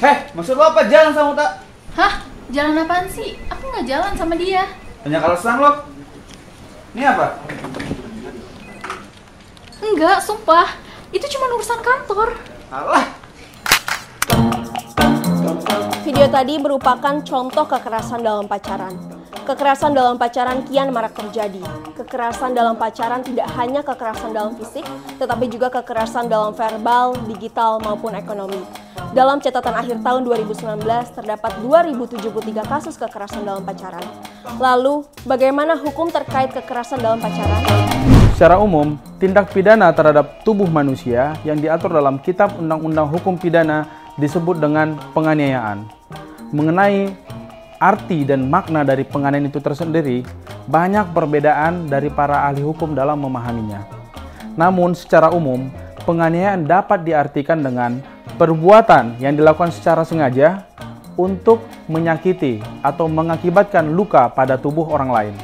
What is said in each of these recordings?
Maksud lo apa jalan sama Uta? Hah? Jalan apaan sih? Aku nggak jalan sama dia. Banyak alasan lo. Ini apa? Enggak, sumpah. Itu cuma urusan kantor. Alah. Video tadi merupakan contoh kekerasan dalam pacaran. Kekerasan dalam pacaran kian marak terjadi. Kekerasan dalam pacaran tidak hanya kekerasan dalam fisik, tetapi juga kekerasan dalam verbal, digital, maupun ekonomi. Dalam catatan akhir tahun 2019, terdapat 2073 kasus kekerasan dalam pacaran. Lalu, bagaimana hukum terkait kekerasan dalam pacaran? Secara umum, tindak pidana terhadap tubuh manusia yang diatur dalam Kitab Undang-Undang Hukum Pidana disebut dengan penganiayaan. Mengenai arti dan makna dari penganiayaan itu tersendiri, banyak perbedaan dari para ahli hukum dalam memahaminya. Namun, secara umum, penganiayaan dapat diartikan dengan perbuatan yang dilakukan secara sengaja untuk menyakiti atau mengakibatkan luka pada tubuh orang lain.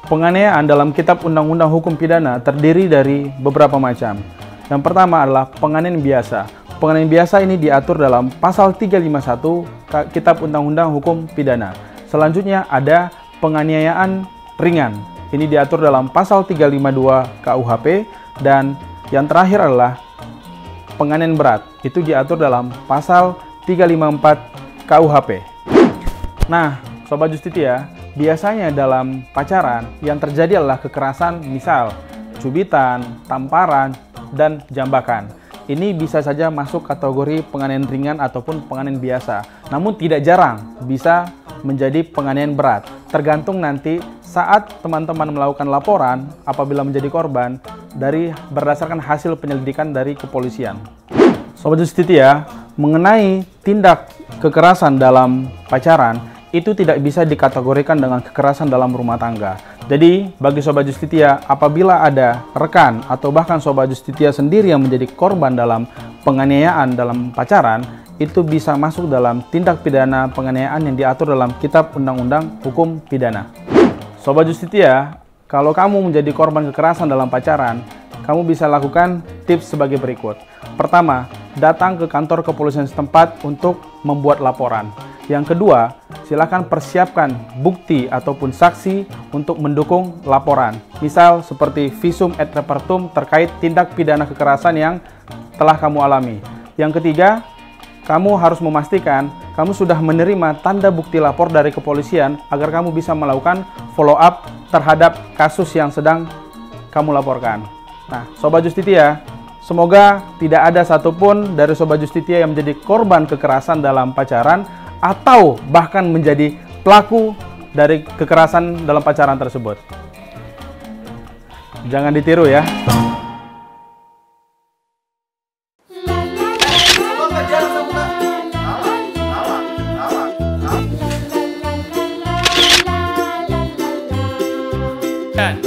Penganiayaan dalam Kitab Undang-Undang Hukum Pidana terdiri dari beberapa macam. Yang pertama adalah penganiayaan biasa. Penganiayaan biasa ini diatur dalam pasal 351 Kitab Undang-Undang Hukum Pidana. Selanjutnya ada penganiayaan ringan. Ini diatur dalam pasal 352 KUHP, dan yang terakhir adalah penganiayaan berat. Itu diatur dalam pasal 354 KUHP. Nah, Sobat Justitia, biasanya dalam pacaran yang terjadi adalah kekerasan, misal cubitan, tamparan, dan jambakan. Ini bisa saja masuk kategori penganiayaan ringan ataupun penganiayaan biasa. Namun tidak jarang bisa menjadi penganiayaan berat. Tergantung nanti saat teman-teman melakukan laporan apabila menjadi korban dari berdasarkan hasil penyelidikan dari kepolisian. Sobat Justitia, mengenai tindak kekerasan dalam pacaran itu tidak bisa dikategorikan dengan kekerasan dalam rumah tangga. Jadi, bagi Sobat Justitia, apabila ada rekan atau bahkan Sobat Justitia sendiri yang menjadi korban dalam penganiayaan dalam pacaran, itu bisa masuk dalam tindak pidana penganiayaan yang diatur dalam Kitab Undang-Undang Hukum Pidana. Sobat Justitia, kalau kamu menjadi korban kekerasan dalam pacaran, kamu bisa lakukan tips sebagai berikut. Pertama, datang ke kantor kepolisian setempat untuk membuat laporan. Yang kedua, silakan persiapkan bukti ataupun saksi untuk mendukung laporan. Misal seperti visum et repertum terkait tindak pidana kekerasan yang telah kamu alami. Yang ketiga, kamu harus memastikan kamu sudah menerima tanda bukti lapor dari kepolisian agar kamu bisa melakukan follow up terhadap kasus yang sedang kamu laporkan. Nah, Sobat Justitia, semoga tidak ada satupun dari Sobat Justitia yang menjadi korban kekerasan dalam pacaran atau bahkan menjadi pelaku dari kekerasan dalam pacaran tersebut. Jangan ditiru ya. Lo nggak jalan sama Uta? Dan